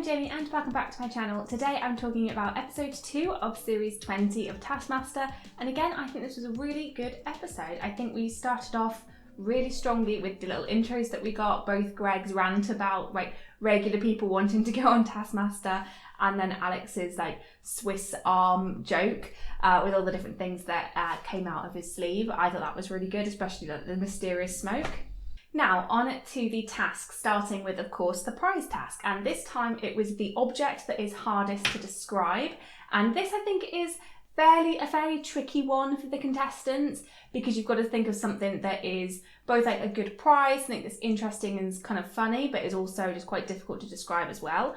Jamie and welcome back to my channel. Today I'm talking about episode 2 of series 20 of Taskmaster, and again I think this was a really good episode. I think we started off really strongly with the little intros that we got, both Greg's rant about like regular people wanting to go on Taskmaster and then Alex's like Swiss arm joke with all the different things that came out of his sleeve. I thought that was really good, especially the mysterious smoke. Now, on to the task, starting with, of course, the prize task. And this time it was the object that is hardest to describe. And this, I think, is a fairly tricky one for the contestants, because you've got to think of something that is both like a good prize, something that's interesting and kind of funny, but is also just quite difficult to describe as well.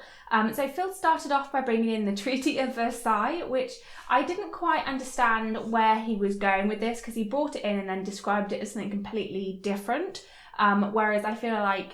So Phil started off by bringing in the Treaty of Versailles, which I didn't quite understand where he was going with this, because he brought it in and then described it as something completely different. Whereas I feel like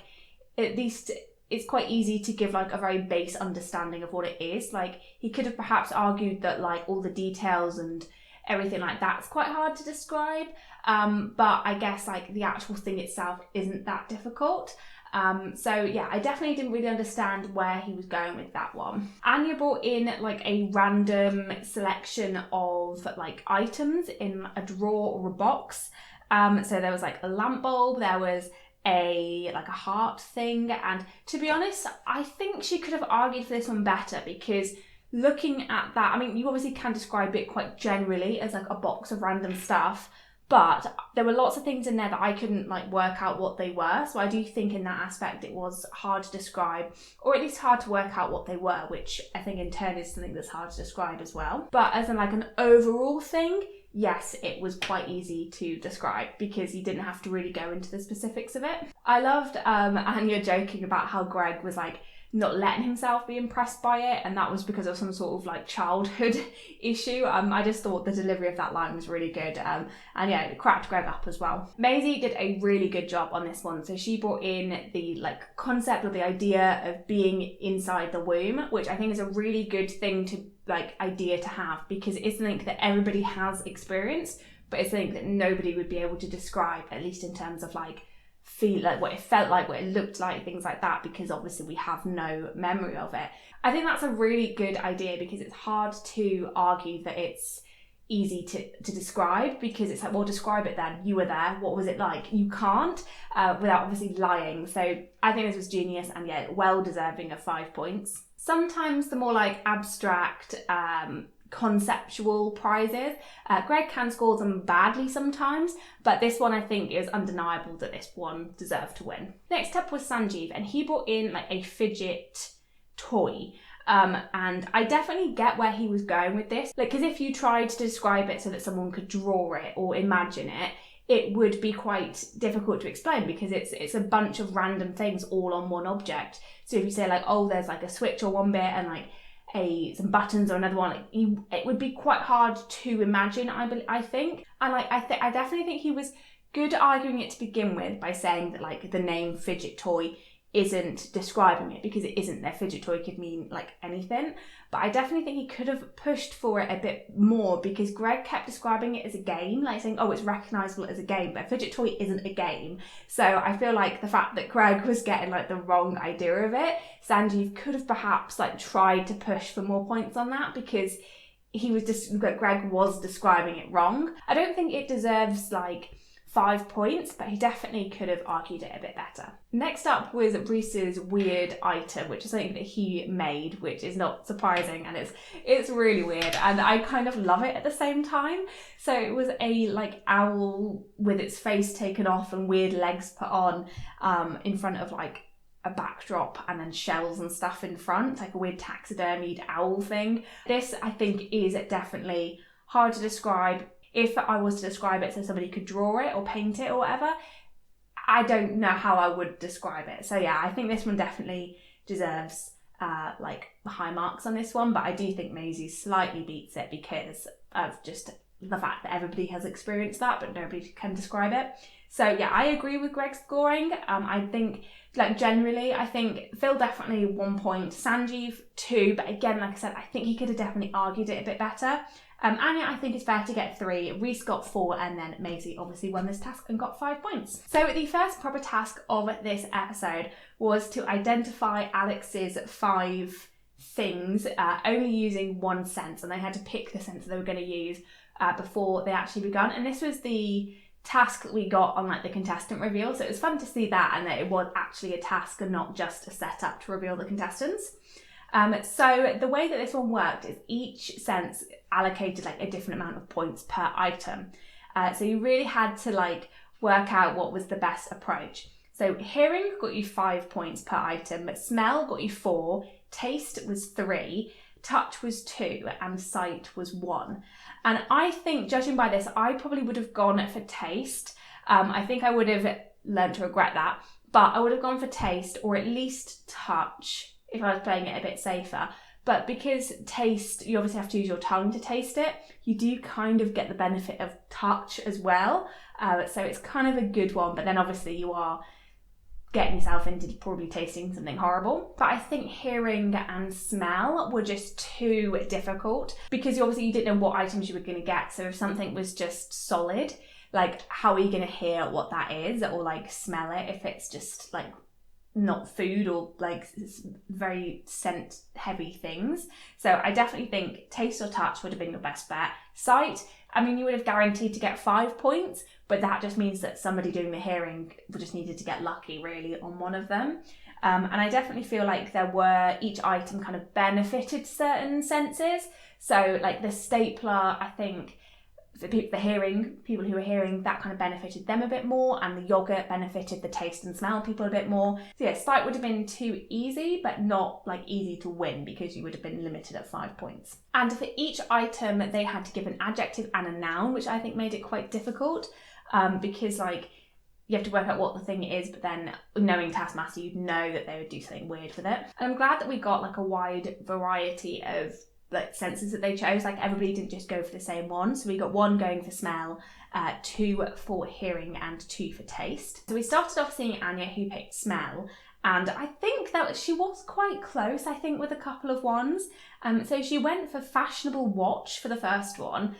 at least it's quite easy to give like a very base understanding of what it is. Like he could have perhaps argued that like all the details and everything like that's quite hard to describe. But I guess like the actual thing itself isn't that difficult. So yeah, I definitely didn't really understand where he was going with that one. Anya brought in like a random selection of like items in a drawer or a box. So there was like a lamp bulb, there was a heart thing, and to be honest, I think she could have argued for this one better, because looking at that, I mean, you obviously can describe it quite generally as like a box of random stuff, but there were lots of things in there that I couldn't like work out what they were. So I do think in that aspect it was hard to describe, or at least hard to work out what they were, which I think in turn is something that's hard to describe as well. But as in like an overall thing, yes, it was quite easy to describe because you didn't have to really go into the specifics of it. I loved Anya joking about how Greg was like not letting himself be impressed by it, and that was because of some sort of like childhood issue. I just thought the delivery of that line was really good, and yeah, it cracked Greg up as well. Maisie did a really good job on this one. So she brought in the like concept or the idea of being inside the womb, which I think is a really good thing to idea to have, because it's something that everybody has experienced, but it's something that nobody would be able to describe, at least in terms of like feel like what it felt like, what it looked like, things like that, because obviously we have no memory of it. I think that's a really good idea, because it's hard to argue that it's easy to describe, because it's like, well, describe it then, you were there, what was it like? You can't without obviously lying. So I think this was genius, and yeah, well deserving of 5 points. Sometimes the more like abstract conceptual prizes, Greg can score them badly sometimes, but this one I think is undeniable that this one deserved to win. Next up was Sanjeev, and he brought in like a fidget toy. And I definitely get where he was going with this, like, because if you tried to describe it so that someone could draw it or imagine it, it would be quite difficult to explain, because it's a bunch of random things all on one object. So if you say like, oh, there's like a switch or one bit and like some buttons or another one, like it would be quite hard to imagine, I think. And like I definitely think he was good arguing it to begin with by saying that like the name fidget toy isn't describing it, because it isn't. Their fidget toy could mean like anything, but I definitely think he could have pushed for it a bit more, because Greg kept describing it as a game, like saying, oh, it's recognisable as a game, but a fidget toy isn't a game. So I feel like the fact that Greg was getting like the wrong idea of it, Sanjeev could have perhaps like tried to push for more points on that, because Greg was describing it wrong. I don't think it deserves like 5 points, but he definitely could have argued it a bit better. Next up was Reese's weird item, which is something that he made, which is not surprising, and it's really weird, and I kind of love it at the same time. So it was a like owl with its face taken off and weird legs put on in front of like a backdrop, and then shells and stuff in front, like a weird taxidermied owl thing. This I think is definitely hard to describe. If I was to describe it so somebody could draw it or paint it or whatever, I don't know how I would describe it. So yeah, I think this one definitely deserves like high marks on this one, but I do think Maisie slightly beats it because of just the fact that everybody has experienced that, but nobody can describe it. So yeah, I agree with Greg's scoring. I think like generally, I think Phil definitely 1 point, Sanjeev 2, but again, like I said, I think he could have definitely argued it a bit better. Anya, I think, is fair to get 3, Reese got 4, and then Maisie obviously won this task and got 5 points. So the first proper task of this episode was to identify Alex's 5 things, only using 1 sense, and they had to pick the sense they were going to use before they actually begun. And this was the task that we got on like the contestant reveal, so it was fun to see that, and that it was actually a task and not just a setup to reveal the contestants. So the way that this one worked is each sense allocated like a different amount of points per item. So you really had to like work out what was the best approach. So hearing got you 5 points per item, but smell got you 4, taste was 3, touch was 2, and sight was 1. And I think, judging by this, I probably would have gone for taste. I think I would have learned to regret that, but I would have gone for taste, or at least touch, if I was playing it a bit safer. But because taste, you obviously have to use your tongue to taste it, you do kind of get the benefit of touch as well. So it's kind of a good one, but then obviously you are getting yourself into probably tasting something horrible. But I think hearing and smell were just too difficult, because obviously you didn't know what items you were going to get. So if something was just solid, like how are you going to hear what that is, or like smell it if it's just like not food, or like very scent heavy things. So I definitely think taste or touch would have been your best bet. Sight, I mean, you would have guaranteed to get 5 points, but that just means that somebody doing the hearing just needed to get lucky really on one of them. And I definitely feel like each item kind of benefited certain senses. So like the stapler, I think the hearing, people who were hearing, that kind of benefited them a bit more, and the yogurt benefited the taste and smell people a bit more. So yeah, sight would have been too easy, but not like easy to win, because you would have been limited at 5 points. And for each item they had to give an adjective and a noun, which I think made it quite difficult, because like you have to work out what the thing is, but then knowing Taskmaster, you'd know that they would do something weird with it. And I'm glad that we got like a wide variety of like senses that they chose. Like everybody didn't just go for the same one, so we got 1 going for smell, 2 for hearing, and 2 for taste. So we started off seeing Anya, who picked smell, and I think that she was quite close, I think, with a couple of ones. So she went for fashionable watch for the first one,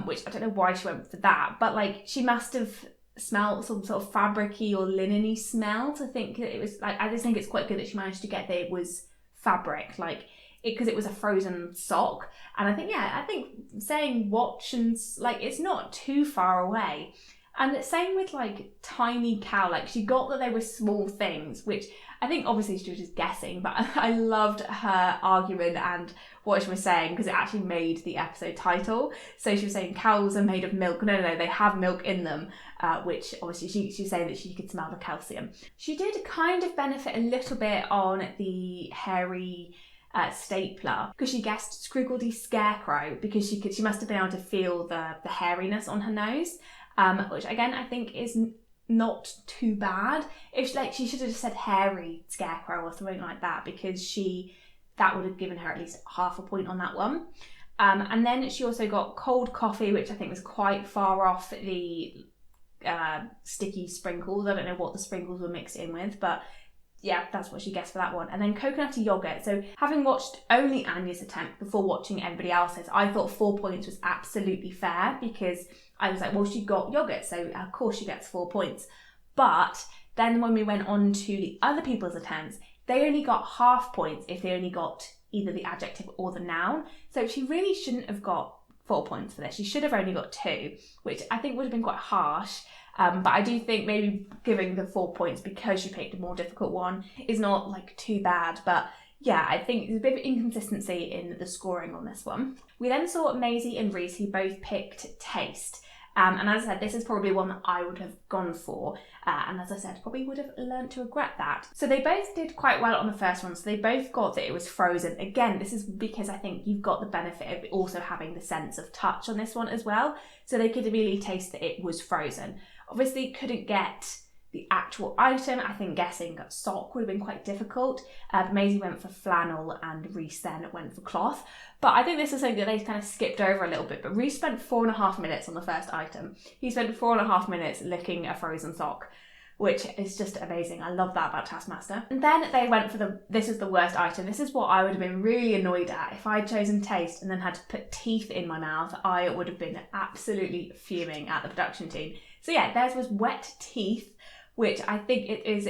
which I don't know why she went for that, but like she must have smelled some sort of fabricy or linen-y smell to think that it was like, I just think it's quite good that she managed to get that it was fabric, like because it was a frozen sock. And I think saying watch and like it's not too far away. And same with like tiny cow, like she got that they were small things, which I think obviously she was just guessing, but I loved her argument and what she was saying, because it actually made the episode title. So she was saying cows are made of milk. No, they have milk in them, which obviously she was saying that she could smell the calcium. She did kind of benefit a little bit on the hairy stapler, because she guessed Scriggledy Scarecrow, because she must have been able to feel the hairiness on her nose, which again I think is not too bad. If she should have just said hairy scarecrow or something like that, because that would have given her at least half a point on that one. And then she also got cold coffee, which I think was quite far off the sticky sprinkles. I don't know what the sprinkles were mixed in with, but yeah, that's what she guessed for that one. And then coconutty yogurt. So having watched only Anya's attempt before watching everybody else's, I thought 4 points was absolutely fair, because I was like, well, she got yogurt, so of course she gets 4 points. But then when we went on to the other people's attempts, they only got half points if they only got either the adjective or the noun. So she really shouldn't have got 4 points for this. She should have only got 2, which I think would have been quite harsh. But I do think maybe giving the 4 points because she picked a more difficult one is not like too bad. But yeah, I think there's a bit of inconsistency in the scoring on this one. We then saw Maisie and Reese, who both picked taste. And as I said, this is probably one that I would have gone for. And as I said, probably would have learned to regret that. So they both did quite well on the first one. So they both got that it was frozen. Again, this is because I think you've got the benefit of also having the sense of touch on this one as well. So they could immediately taste that it was frozen. Obviously couldn't get the actual item. I think guessing sock would have been quite difficult. Maisie went for flannel and Reese then went for cloth. But I think this is something that they kind of skipped over a little bit. But Reese spent 4.5 minutes on the first item. He spent 4.5 minutes licking a frozen sock. which is just amazing. I love that about Taskmaster. And then they went for this is the worst item. This is what I would have been really annoyed at. If I'd chosen taste and then had to put teeth in my mouth, I would have been absolutely fuming at the production team. So yeah, theirs was wet teeth, which I think it is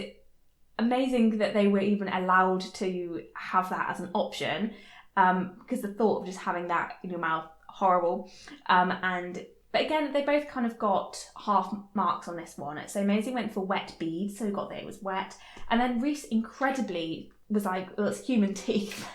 amazing that they were even allowed to have that as an option, because the thought of just having that in your mouth, horrible. But again, they both kind of got half marks on this one. So Maisie went for wet beads, so we got that it was wet. And then Reese incredibly was like, well, it's human teeth,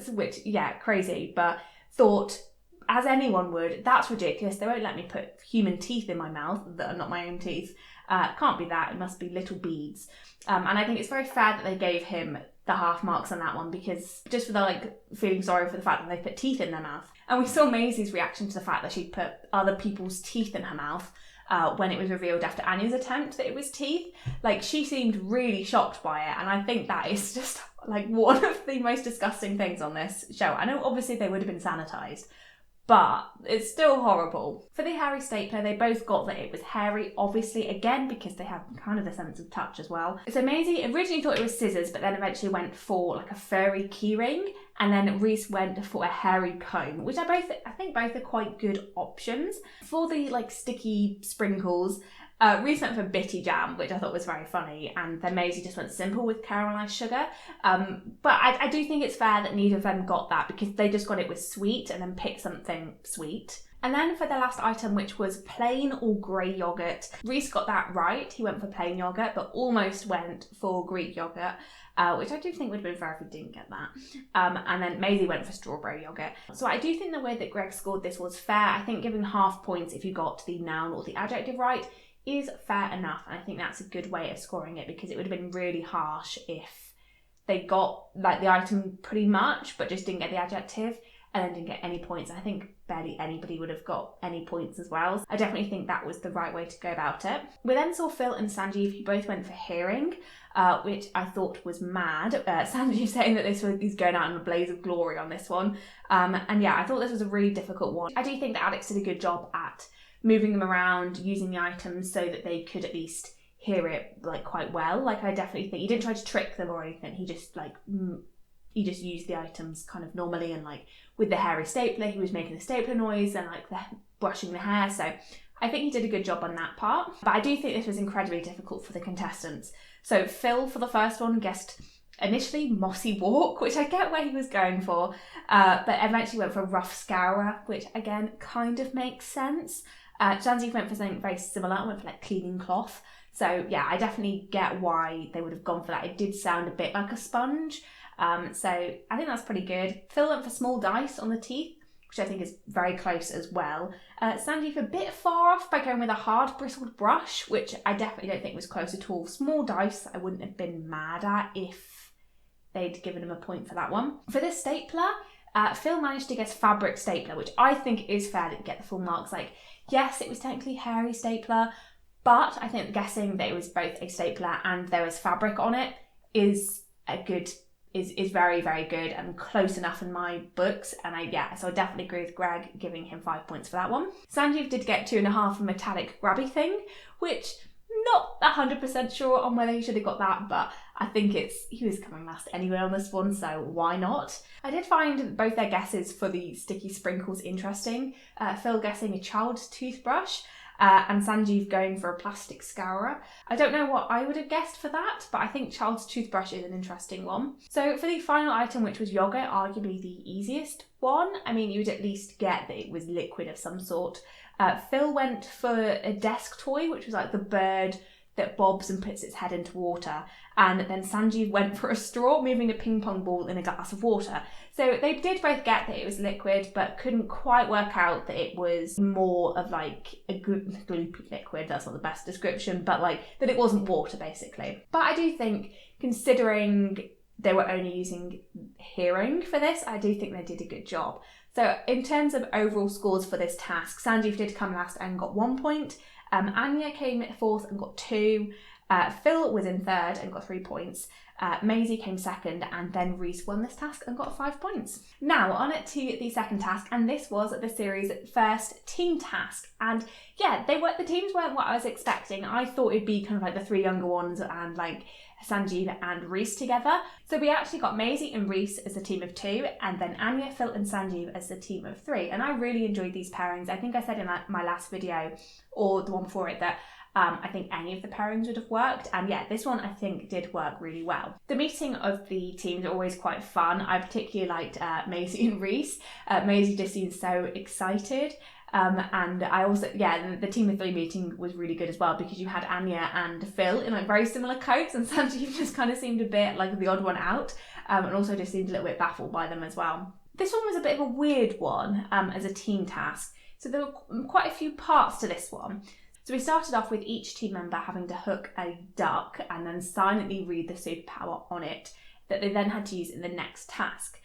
which, yeah, crazy. But thought, as anyone would, that's ridiculous. They won't let me put human teeth in my mouth that are not my own teeth. Can't be that. It must be little beads. And I think it's very fair that they gave him the half marks on that one, because just for the feeling sorry for the fact that they put teeth in their mouth. And we saw Maisie's reaction to the fact that she'd put other people's teeth in her mouth when it was revealed after Anya's attempt that it was teeth. She seemed really shocked by it, and I think that is just one of the most disgusting things on this show. I know obviously they would have been sanitised, but it's still horrible. For the hairy stapler, they both got that it was hairy, obviously, again, because they have kind of the sense of touch as well. So Maisie originally thought it was scissors, but then eventually went for a furry keyring, and then Reese went for a hairy comb, which I think both are quite good options. For the sticky sprinkles, Reese went for bitty jam, which I thought was very funny, and then Maisie just went simple with caramelised sugar. But I do think it's fair that neither of them got that, because they just got it with sweet and then picked something sweet. And then for the last item, which was plain or grey yoghurt, Reese got that right. He went for plain yoghurt, but almost went for Greek yoghurt, which I do think would have been fair if he didn't get that. And then Maisie went for strawberry yoghurt. So I do think the way that Greg scored this was fair. I think giving half points if you got the noun or the adjective right is fair enough, and I think that's a good way of scoring it, because it would have been really harsh if they got the item pretty much but just didn't get the adjective and then didn't get any points. I think barely anybody would have got any points as well. I definitely think that was the right way to go about it. We then saw Phil and Sanjeev, who both went for hearing, which I thought was mad. Sanjeev saying that he's going out in a blaze of glory on this one. And yeah, I thought this was a really difficult one. I do think that Alex did a good job at moving them around, using the items so that they could at least hear it quite well. I definitely think he didn't try to trick them or anything. He just used the items kind of normally, and with the hairy stapler, he was making the stapler noise and the brushing the hair. So I think he did a good job on that part. But I do think this was incredibly difficult for the contestants. So Phil, for the first one, guessed initially mossy walk, which I get where he was going for, but eventually went for rough scourer, which again kind of makes sense. Sanjeev went for something very similar, went for cleaning cloth. So yeah, I definitely get why they would have gone for that. It did sound a bit like a sponge. So I think that's pretty good. Phil went for small dice on the teeth, which I think is very close as well. Sanjeev a bit far off by going with a hard bristled brush, which I definitely don't think was close at all. Small dice I wouldn't have been mad at if they'd given him a point for that one. For this stapler, Phil managed to guess fabric stapler, which I think is fair to get the full marks. Yes, it was technically hairy stapler, but I think guessing that it was both a stapler and there was fabric on it is very, very good and close enough in my books. And so I definitely agree with Greg giving him 5 points for that one. Sanjeev did get 2.5 metallic grabby thing, which not 100% sure on whether he should have got that, but I think he was coming last anyway on this one, so why not? I did find both their guesses for the sticky sprinkles interesting. Phil guessing a child's toothbrush, and Sanjeev going for a plastic scourer. I don't know what I would have guessed for that, but I think child's toothbrush is an interesting one. So for the final item, which was yogurt, arguably the easiest one. I mean, you would at least get that it was liquid of some sort. Phil went for a desk toy, which was the bird that bobs and puts its head into water. And then Sanjeev went for a straw, moving a ping pong ball in a glass of water. So they did both get that it was liquid, but couldn't quite work out that it was more of a gloopy liquid. That's not the best description, but that it wasn't water, basically. But I do think, considering they were only using hearing for this, I do think they did a good job. So in terms of overall scores for this task, Sanjeev did come last and got 1 point. Anya came fourth and got 2. Phil was in third and got 3 points. Maisie came second, and then Reese won this task and got 5 points. Now on to the second task, and this was the series' first team task. And yeah, the teams weren't what I was expecting. I thought it'd be kind of like the 3 younger ones and like Sanjeev and Reese together. So we actually got Maisie and Reese as a team of 2, and then Anya, Phil and Sanjeev as the team of 3. And I really enjoyed these pairings. I think I said in my last video, or the one before it, that I think any of the pairings would have worked, and yeah, this one I think did work really well. The meeting of the teams are always quite fun. I particularly liked Maisie and Reese. Maisie just seems so excited, and I also, the team of 3 meeting was really good as well, because you had Anya and Phil in like very similar coats, and Sanjeev just kind of seemed a bit like the odd one out, and also just seemed a little bit baffled by them as well. This one was a bit of a weird one as a team task, so there were quite a few parts to this one. So we started off with each team member having to hook a duck and then silently read the superpower on it that they then had to use in the next task.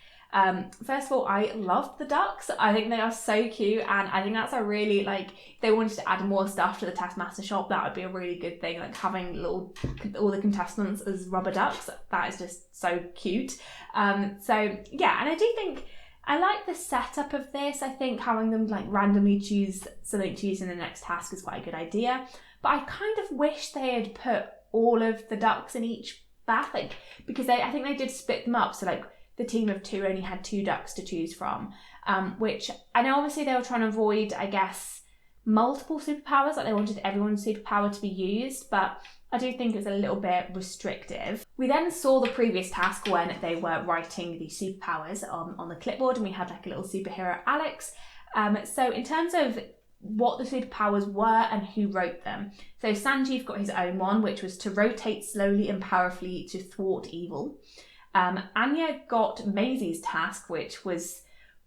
First of all, I loved the ducks. I think they are so cute, and I think that's a really, like, if they wanted to add more stuff to the Taskmaster shop, that would be a really good thing, like having all the contestants as rubber ducks. That is just so cute. So yeah, and I do think I like the setup of this. I think having them like randomly choose something to use in the next task is quite a good idea. But I kind of wish they had put all of the ducks in each bath, like, because I think they did split them up. So like the team of 2 only had 2 ducks to choose from, which I know obviously they were trying to avoid, I guess, multiple superpowers. Like they wanted everyone's superpower to be used, but I do think it's a little bit restrictive. We then saw the previous task when they were writing the superpowers on the clipboard, and we had like a little superhero, Alex. So in terms of what the superpowers were and who wrote them, so Sanjeev got his own one, which was to rotate slowly and powerfully to thwart evil. Anya got Maisie's task, which was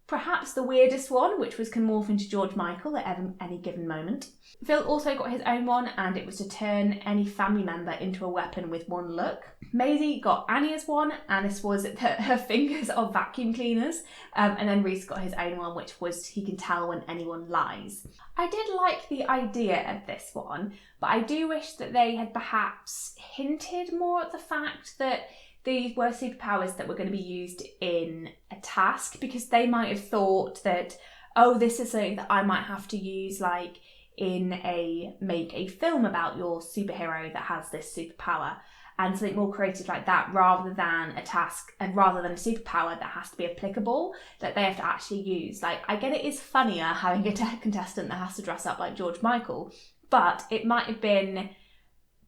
perhaps the weirdest one, which was can morph into George Michael at any given moment. Phil also got his own one, and it was to turn any family member into a weapon with one look. Maisie got Anya's one, and this was that her fingers are vacuum cleaners. And then Reese got his own one, which was he can tell when anyone lies. I did like the idea of this one, but I do wish that they had perhaps hinted more at the fact that these were superpowers that were going to be used in a task, because they might have thought that, oh, this is something that I might have to use like make a film about your superhero that has this superpower, and something more creative like that, rather than a task and rather than a superpower that has to be applicable, that they have to actually use. Like, I get it is funnier having a contestant that has to dress up like George Michael, but it might have been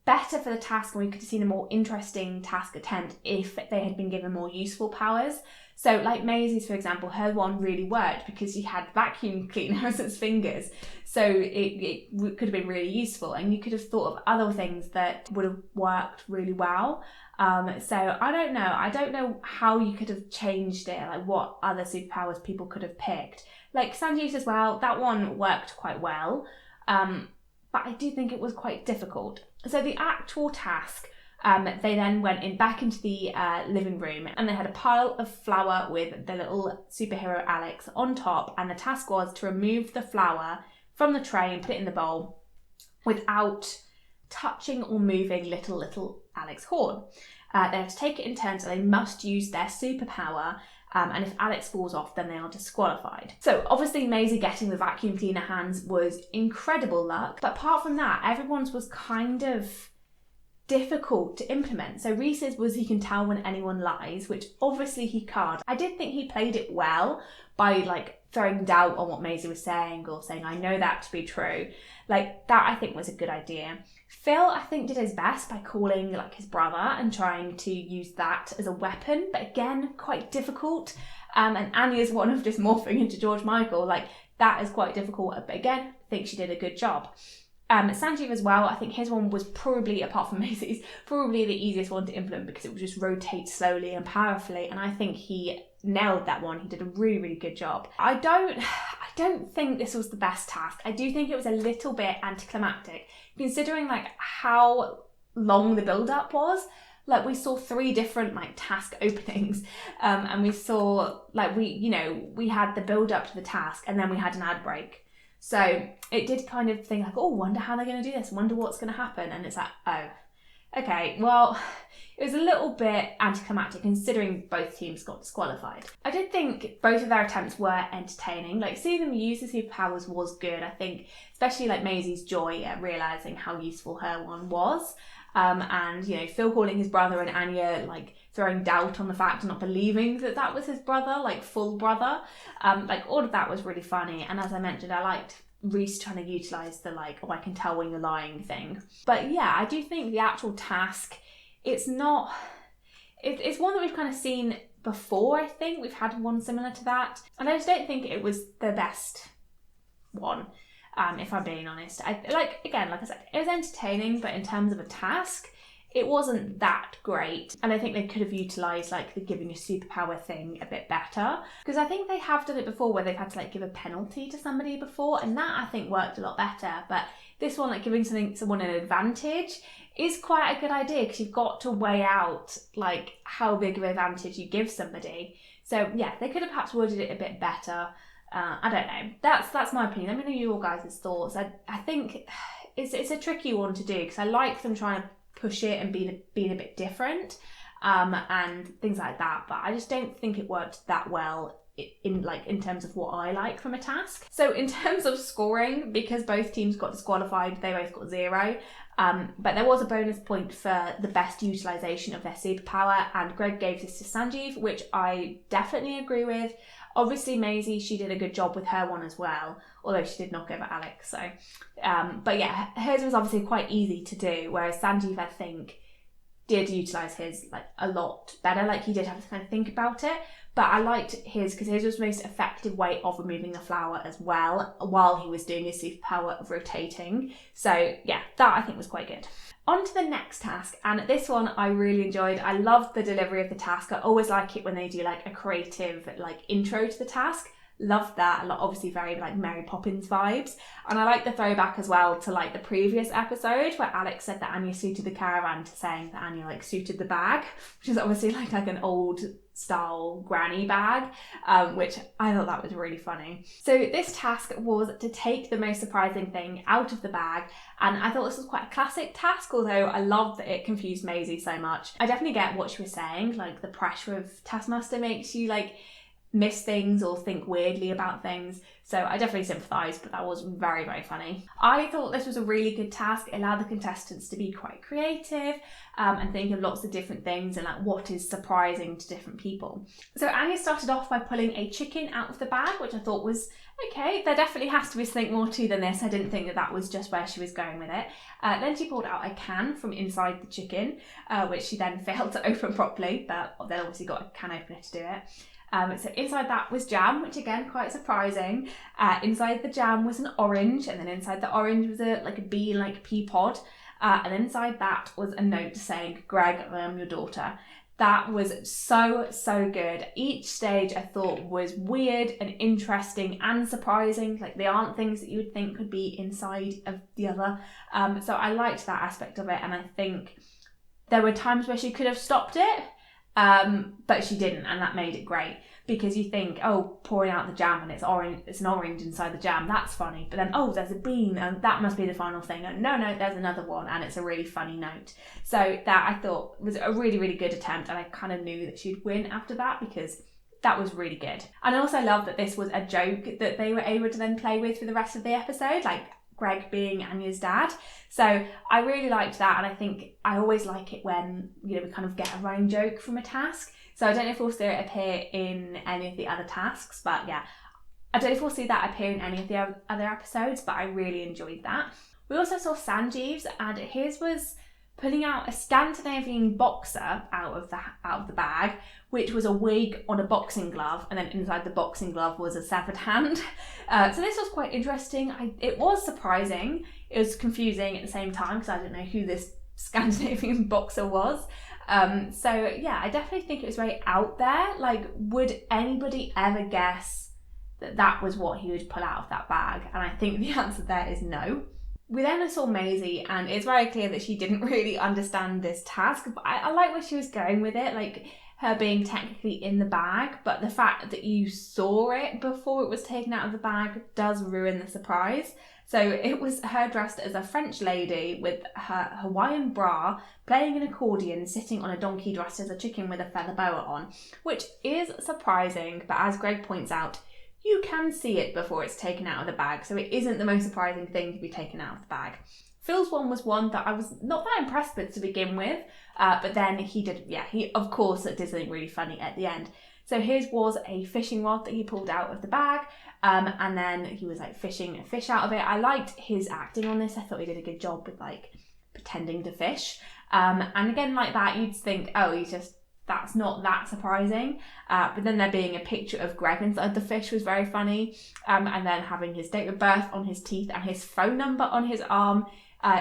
better for the task, and we could have seen a more interesting task attempt if they had been given more useful powers. So like Maisie's, for example, her one really worked because she had vacuum cleaners as fingers. So it could have been really useful, and you could have thought of other things that would have worked really well. So I don't know. I don't know how you could have changed it, like what other superpowers people could have picked. Like Sanjeev's as well, that one worked quite well. But I do think it was quite difficult. So the actual task, they then went back into the living room, and they had a pile of flour with the little superhero Alex on top, and the task was to remove the flour from the tray and put it in the bowl without touching or moving little Alex Horne. They have to take it in turns, so they must use their superpower, and if Alex falls off, then they are disqualified. So obviously Maisie getting the vacuum cleaner hands was incredible luck, but apart from that, everyone's was kind of difficult to implement. So Reese's was he can tell when anyone lies, which obviously he can't. I did think he played it well by like throwing doubt on what Maisie was saying, or saying I know that to be true. Like that I think was a good idea. Phil I think did his best by calling like his brother and trying to use that as a weapon, but again quite difficult. And Anya's one of just morphing into George Michael, like that is quite difficult, but again I think she did a good job. Sanjeev as well, I think his one was probably, apart from Maisie's, probably the easiest one to implement, because it would just rotate slowly and powerfully, and I think he nailed that one. He did a really good job. I don't think this was the best task. I do think it was a little bit anticlimactic, considering like how long the build-up was. Like we saw 3 different like task openings, and we saw like we had the build-up to the task, and then we had an ad break. So it did kind of think like, oh, wonder how they're going to do this, wonder what's going to happen. And it's like, oh, okay, well, it was a little bit anticlimactic considering both teams got disqualified. I did think both of their attempts were entertaining. Like, seeing them use the superpowers was good. I think especially like Maisie's joy at realising how useful her one was. And, you know, Phil calling his brother and Anya, like, throwing doubt on the fact and not believing that that was his brother, like, full brother. Like, all of that was really funny. And as I mentioned, I liked Reese trying to utilise the, like, oh, I can tell when you're lying thing. But yeah, I do think the actual task, it's one that we've kind of seen before, I think. We've had one similar to that. And I just don't think it was the best one. If I'm being honest. Like I said, it was entertaining, but in terms of a task, it wasn't that great. And I think they could have utilised like the giving a superpower thing a bit better. Because I think they have done it before where they've had to like give a penalty to somebody before, and that I think worked a lot better. But this one, like giving someone an advantage, is quite a good idea because you've got to weigh out like how big of an advantage you give somebody. So yeah, they could have perhaps worded it a bit better. I don't know. That's my opinion. Let me know your guys' thoughts. I think it's a tricky one to do because I like them trying to push it and being a bit different, and things like that. But I just don't think it worked that well in terms of what I like from a task. So in terms of scoring, because both teams got disqualified, they both got 0. But there was a bonus point for the best utilisation of their superpower, and Greg gave this to Sanjeev, which I definitely agree with. Obviously, Maisie, she did a good job with her one as well, although she did knock over Alex. So, but yeah, hers was obviously quite easy to do, whereas Sanjeev, I think, did utilise his like a lot better. Like, he did have to kind of think about it. But I liked his because his was the most effective way of removing the flower as well, while he was doing his superpower of rotating. So yeah, that I think was quite good. On to the next task, and this one I really enjoyed. I loved the delivery of the task. I always like it when they do like a creative like intro to the task. Loved that. A lot, obviously very like Mary Poppins vibes. And I like the throwback as well to like the previous episode where Alex said that Anya suited the caravan to saying that Anya like suited the bag, which is obviously like an old style granny bag, which I thought that was really funny. So this task was to take the most surprising thing out of the bag, and I thought this was quite a classic task, although I loved that it confused Maisie so much. I definitely get what she was saying, like the pressure of Taskmaster makes you like miss things or think weirdly about things, so I definitely sympathise, but that was very, very funny. I thought this was a really good task. It allowed the contestants to be quite creative and think of lots of different things and like what is surprising to different people. So Anya started off by pulling a chicken out of the bag, which I thought was okay. There definitely has to be something more to than this. I didn't think that was just where she was going with it. Then she pulled out a can from inside the chicken, which she then failed to open properly, but then obviously got a can opener to do it. So inside that was jam, which again, quite surprising. Inside the jam was an orange, and then inside the orange was a bean-like pea pod. And inside that was a note saying, "Greg, I am your daughter." That was so, so good. Each stage I thought was weird and interesting and surprising. Like, they aren't things that you would think could be inside of the other. So I liked that aspect of it, and I think there were times where she could have stopped it, but she didn't, and that made it great. Because you think, oh, pouring out the jam and it's orange, it's an orange inside the jam, that's funny. But then, oh, there's a bean and that must be the final thing. And no, there's another one, and it's a really funny note. So that I thought was a really, really good attempt, and I kind of knew that she'd win after that because that was really good. And I also love that this was a joke that they were able to then play with for the rest of the episode, like Greg being Anya's dad. So I really liked that, and I think I always like it when, you know, we kind of get a running joke from a task. So I don't know if we'll see it appear in any of the other tasks, but yeah, I don't know if we'll see that appear in any of the other episodes, but I really enjoyed that. We also saw Sanjeev's, and his was pulling out a Scandinavian boxer out of the bag, which was a wig on a boxing glove, and then inside the boxing glove was a severed hand. So this was quite interesting. It was surprising. It was confusing at the same time because I didn't know who this Scandinavian boxer was. So yeah, I definitely think it was very out there. Like, would anybody ever guess that that was what he would pull out of that bag? And I think the answer there is no. We then saw Maisie, and it's very clear that she didn't really understand this task, but I like where she was going with it, like her being technically in the bag, but the fact that you saw it before it was taken out of the bag does ruin the surprise. So it was her dressed as a French lady with her Hawaiian bra, playing an accordion, sitting on a donkey dressed as a chicken with a feather boa on, which is surprising, but as Greg points out, you can see it before it's taken out of the bag, so it isn't the most surprising thing to be taken out of the bag. Phil's one was one that I was not that impressed with to begin with, but then he of course did something really funny at the end. So his was a fishing rod that he pulled out of the bag, and then he was like fishing a fish out of it. I liked his acting on this. I thought he did a good job with like pretending to fish. And again, like that, you'd think, oh, that's not that surprising. But then there being a picture of Greg inside the fish was very funny. And then having his date of birth on his teeth and his phone number on his arm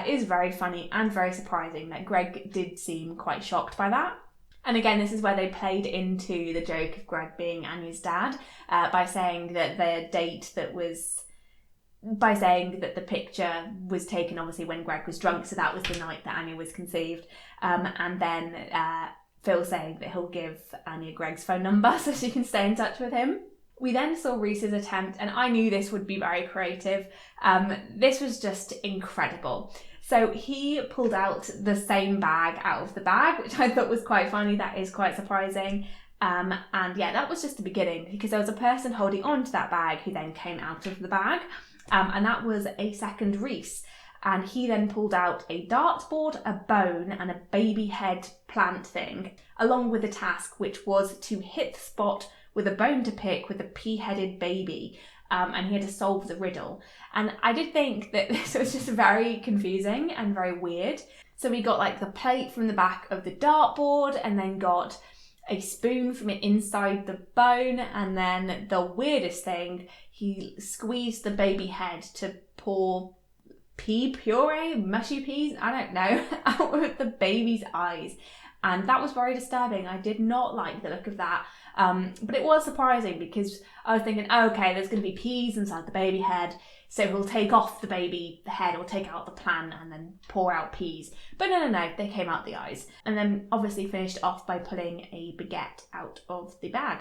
is very funny and very surprising. That Greg did seem quite shocked by that. And again, this is where they played into the joke of Greg being Anya's dad by saying that the picture was taken obviously when Greg was drunk, so that was the night that Anya was conceived. And then Phil saying that he'll give Anya Greg's phone number so she can stay in touch with him. We then saw Reese's attempt, and I knew this would be very creative. This was just incredible. So he pulled out the same bag out of the bag, which I thought was quite funny. That is quite surprising. And yeah, that was just the beginning, because there was a person holding on to that bag who then came out of the bag. And that was a second Reese. And he then pulled out a dartboard, a bone, and a baby head plant thing, along with a task, which was to hit the spot with a bone to pick with a pea-headed baby. And he had to solve the riddle. And I did think that this was just very confusing and very weird. So we got like the plate from the back of the dartboard, and then got a spoon from inside the bone, and then the weirdest thing, he squeezed the baby head to pour pea puree, mushy peas, I don't know, out of the baby's eyes. And that was very disturbing. I did not like the look of that. But it was surprising, because I was thinking, oh, okay, there's going to be peas inside the baby head, so he'll take off the baby head or take out the plant and then pour out peas. But no, they came out the eyes. And then obviously finished off by pulling a baguette out of the bag.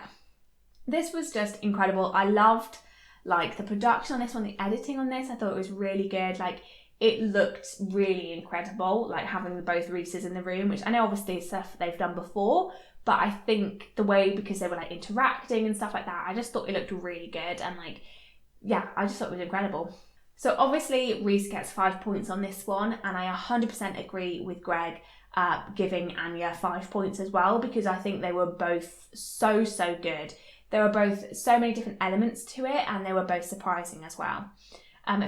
This was just incredible. I loved like the production on this one, the editing on this. I thought it was really good. Like, it looked really incredible, like having both Reeses in the room, which I know obviously is stuff they've done before, but I think the way, because they were like interacting and stuff like that, I just thought it looked really good. And like, yeah, I just thought it was incredible. So obviously Reese gets 5 points on this one, and I 100% agree with Greg giving Anya 5 points as well, because I think they were both so good. There were both so many different elements to it, and they were both surprising as well.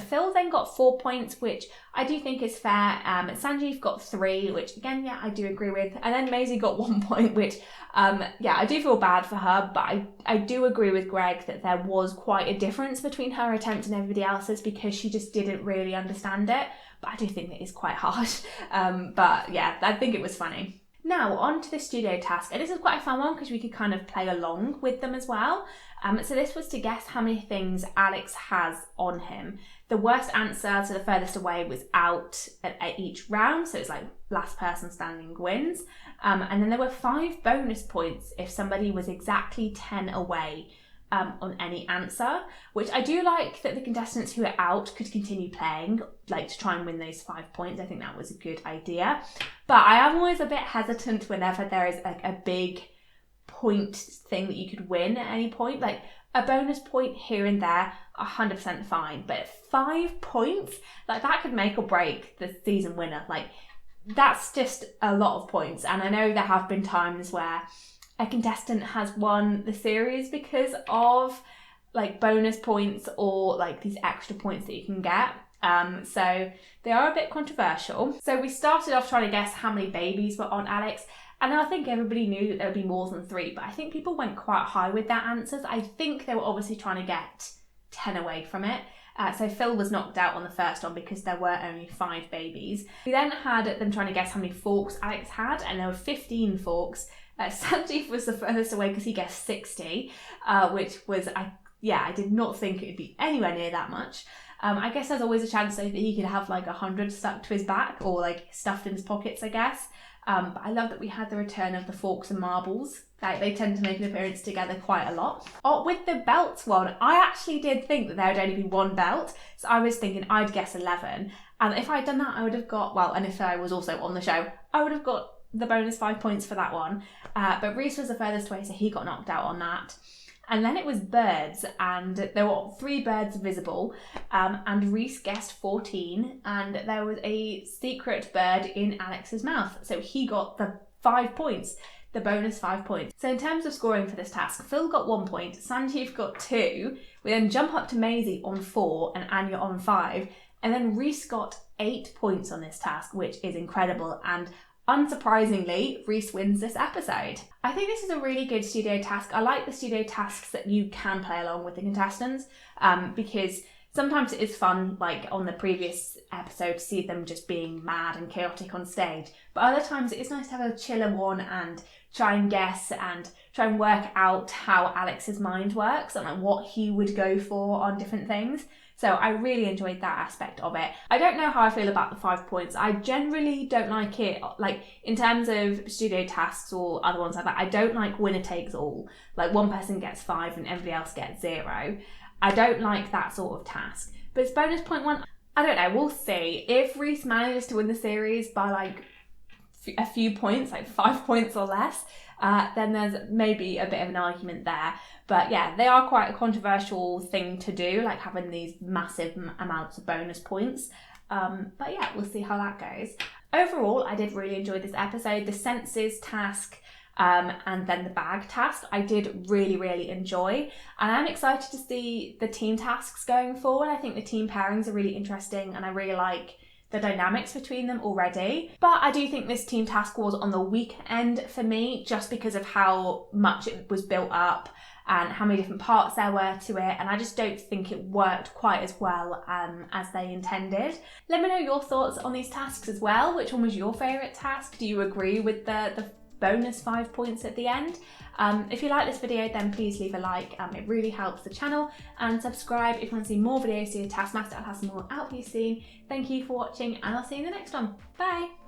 Phil then got 4 points, which I do think is fair. Sanjeev got 3, which again, yeah, I do agree with. And then Maisie got 1 point, which, yeah, I do feel bad for her, but I do agree with Greg that there was quite a difference between her attempt and everybody else's, because she just didn't really understand it. But I do think that is quite harsh. But yeah, I think it was funny. Now, on to the studio task. And this is quite a fun one, because we could kind of play along with them as well. So this was to guess how many things Alex has on him. The worst answer to the furthest away was out at each round. So it's like last person standing wins. And then there were 5 bonus points if somebody was exactly 10 away on any answer, which I do like that the contestants who are out could continue playing, like to try and win those 5 points. I think that was a good idea. But I am always a bit hesitant whenever there is like a big point thing that you could win at any point. Like a bonus point here and there, 100% fine. But 5 points, like that could make or break the season winner. Like that's just a lot of points. And I know there have been times where a contestant has won the series because of like bonus points or like these extra points that you can get. So they are a bit controversial. So we started off trying to guess how many babies were on Alex. And I think everybody knew that there would be more than 3, but I think people went quite high with their answers. I think they were obviously trying to get 10 away from it. So Phil was knocked out on the first one because there were only 5 babies. We then had them trying to guess how many forks Alex had, and there were 15 forks. Sanjeev was the furthest away because he guessed 60, which was, I did not think it would be anywhere near that much. I guess there's always a chance that he could have like 100 stuck to his back or like stuffed in his pockets, I guess. But I love that we had the return of the forks and marbles. Like, they tend to make an appearance together quite a lot. Oh, with the belts one, I actually did think that there would only be one belt. So I was thinking I'd guess 11. And if I'd done that, I would have got, well, and if I was also on the show, I would have got the bonus 5 points for that one. But Reese was the furthest away, so he got knocked out on that. And then it was birds, and there were 3 birds visible, and Reese guessed 14, and there was a secret bird in Alex's mouth, so he got the 5 points, the bonus 5 points. So in terms of scoring for this task, Phil got 1 point, Sanjeev got 2, we then jump up to Maisie on 4 and Anya on 5, and then Reese got 8 points on this task, which is incredible, and unsurprisingly, Reese wins this episode. I think this is a really good studio task. I like the studio tasks that you can play along with the contestants, because sometimes it is fun, like on the previous episode, to see them just being mad and chaotic on stage. But other times it is nice to have a chiller one and try and guess and try and work out how Alex's mind works and like what he would go for on different things. So I really enjoyed that aspect of it. I don't know how I feel about the 5 points. I generally don't like it, like in terms of studio tasks or other ones like that, I don't like winner takes all. Like one person gets 5 and everybody else gets 0. I don't like that sort of task. But it's bonus point 1, I don't know, we'll see. If Reese manages to win the series by like a few points, like 5 points or less, then there's maybe a bit of an argument there. But yeah, they are quite a controversial thing to do, like having these massive amounts of bonus points. But yeah, we'll see how that goes. Overall, I did really enjoy this episode. The senses task and then the bag task, I did really enjoy. And I'm excited to see the team tasks going forward. I think the team pairings are really interesting and I really like the dynamics between them already. But I do think this team task was on the weak end for me, just because of how much it was built up and how many different parts there were to it, and I just don't think it worked quite as well as they intended. Let me know your thoughts on these tasks as well. Which one was your favourite task? Do you agree with the bonus 5 points at the end? If you like this video, then please leave a like, it really helps the channel, and subscribe if you want to see more videos to Taskmaster. I'll have some more out for you soon. Thank you for watching, and I'll see you in the next one. Bye!